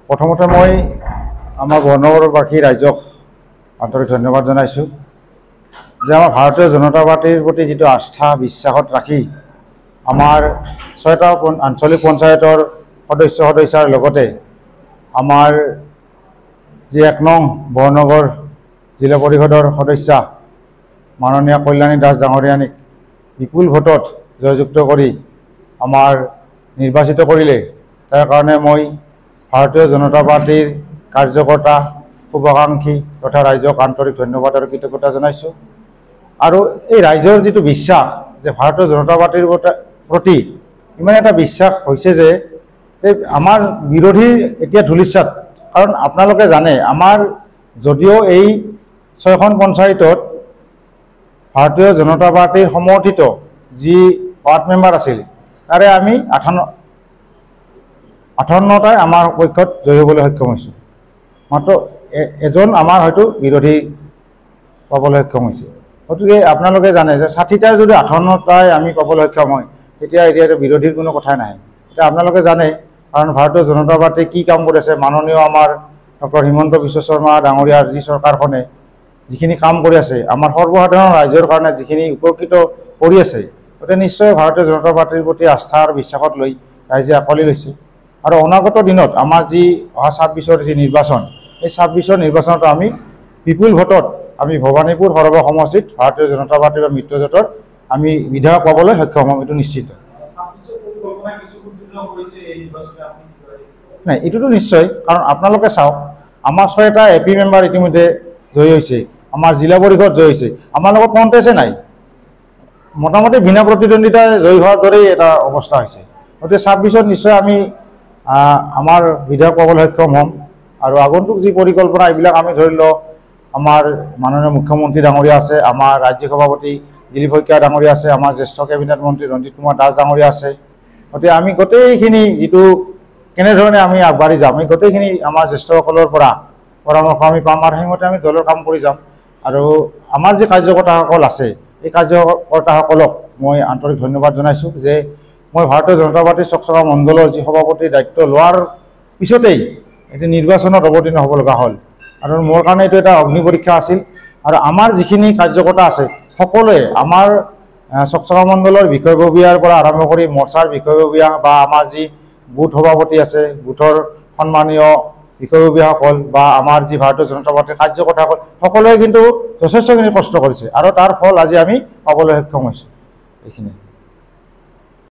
প্ৰথমতে মই আমাৰ বৰ্ণগৰবাসী ৰাইজক আন্তৰিক ধন্যবাদ জনাইছোঁ যে আমাৰ ভাৰতীয় জনতা পাৰ্টিৰ প্ৰতি যিটো আস্থা বিশ্বাসত ৰাখি আমাৰ 6টা আঞ্চলিক পঞ্চায়তৰ সদস্যাৰ লগতে আমাৰ যি 1 নং বৰ্ণগৰ জিলা পৰিষদৰ সদস্যা মাননীয় কল্যাণী দাস ডাঙৰীয়ানীক বিপুল ভোটত জয়যুক্ত কৰি আমাৰ নিৰ্বাচিত কৰিলে তাৰ কাৰণে মই ভাৰতীয় জনতা পাৰ্টিৰ কাৰ্যকৰ্তা শুভাকাংক্ষী তথা ৰাইজক আন্তৰিক ধন্যবাদ আৰু কৃতজ্ঞতা জনাইছোঁ। আৰু এই ৰাইজৰ যিটো বিশ্বাস যে ভাৰতীয় জনতা পাৰ্টিৰ প্ৰতি ইমান এটা বিশ্বাস হৈছে যে আমাৰ বিৰোধীৰ এতিয়া ধূলিসাৎ, কাৰণ আপোনালোকে জানে আমাৰ যদিও এই 6খন পঞ্চায়তত ভাৰতীয় জনতা পাৰ্টিৰ সমৰ্থিত যি ৱাৰ্ড মেম্বাৰ আছিল তাৰে আমি 58টাই আমাৰ পক্ষত জয়ী হ'বলৈ সক্ষম হৈছোঁ। মাত্ৰ এজন আমাৰ হয়তো বিৰোধী পাবলৈ সক্ষম হৈছে। গতিকে আপোনালোকে জানে যে 60টাৰ যদি 58টাই আমি পাবলৈ সক্ষম হয় তেতিয়া এতিয়া বিৰোধীৰ কোনো কথাই নাহে। এতিয়া আপোনালোকে জানে কাৰণ ভাৰতীয় জনতা পাৰ্টি কি কাম কৰিছে, মাননীয় আমাৰ ডক্টৰ হিমন্ত বিশ্ব শৰ্মা ডাঙৰীয়াৰ যি চৰকাৰখনে যিখিনি কাম কৰি আছে আমাৰ সৰ্বসাধাৰণ ৰাইজৰ কাৰণে যিখিনি উপকৃত কৰি আছে, গতিকে নিশ্চয় ভাৰতীয় জনতা পাৰ্টিৰ প্ৰতি আস্থা আৰু বিশ্বাসত লৈ ৰাইজে আঁকোৱালি লৈছে। আৰু অনাগত দিনত আমাৰ যি অহা 26ৰ যি নিৰ্বাচন, এই 26ৰ নিৰ্বাচনত আমি বিপুল ভোটত আমি ভৱানীপুৰ সৰ্ব সমষ্টিত ভাৰতীয় জনতা পাৰ্টি বা মিত্ৰজোঁটৰ আমি বিধায়ক পাবলৈ সক্ষম হ'ম, এইটো নিশ্চিত। নাই, এইটোতো নিশ্চয়, কাৰণ আপোনালোকে চাওক আমাৰ 6টা AP মেম্বাৰ ইতিমধ্যে জয়ী হৈছে, আমাৰ জিলা পৰিষদ জয়ী হৈছে, আমাৰ লগত কণ্টেষ্টে নাই, মোটামুটি বিনা প্ৰতিদ্বন্দ্বিতাই জয়ী হোৱাৰ দৰেই এটা অৱস্থা হৈছে। গতিকে 26ত নিশ্চয় আমি আমাৰ বিধায়ক পাবলৈ সক্ষম হ'ম। আৰু আগন্তুক যি পৰিকল্পনা এইবিলাক আমি ধৰি লওক আমাৰ মাননীয় মুখ্যমন্ত্ৰী ডাঙৰীয়া আছে, আমাৰ ৰাজ্যিক সভাপতি দিলীপ শইকীয়া ডাঙৰীয়া আছে, আমাৰ জ্যেষ্ঠ কেবিনেট মন্ত্ৰী ৰঞ্জিত কুমাৰ দাস ডাঙৰীয়া আছে। গতিকে আমি গোটেইখিনি যিটো কেনেধৰণে আমি আগবাঢ়ি যাম এই গোটেইখিনি আমাৰ জ্যেষ্ঠসকলৰ পৰা পৰামৰ্শ আমি পাম আৰু সেইমতে আমি দলৰ কাম কৰি যাম। আৰু আমাৰ যি কাৰ্যকৰ্তাসকল আছে এই কাৰ্যকৰ্তাসকলক মই আন্তৰিক ধন্যবাদ জনাইছোঁ যে মই ভাৰতীয় জনতা পাৰ্টিৰ চকচকা মণ্ডলৰ যি সভাপতিৰ দায়িত্ব লোৱাৰ পিছতেই এটি নিৰ্বাচনত অৱতীৰ্ণ হ'ব লগা হ'ল। আৰু মোৰ কাৰণে এইটো এটা অগ্নি পৰীক্ষা আছিল। আৰু আমাৰ যিখিনি কাৰ্যকৰ্তা আছে সকলোৱে আমাৰ চকচকা মণ্ডলৰ বিষয়ববীয়াৰ পৰা আৰম্ভ কৰি মৰ্চাৰ বিষয়ববীয়া বা আমাৰ যি বুথ সভাপতি আছে, বুথৰ সন্মানীয় বিষয়ববীয়াসকল বা আমাৰ যি ভাৰতীয় জনতা পাৰ্টিৰ কাৰ্যকৰ্তাসকল সকলোৱে কিন্তু যথেষ্টখিনি কষ্ট কৰিছে আৰু তাৰ ফল আজি আমি পাবলৈ সক্ষম হৈছোঁ। এইখিনি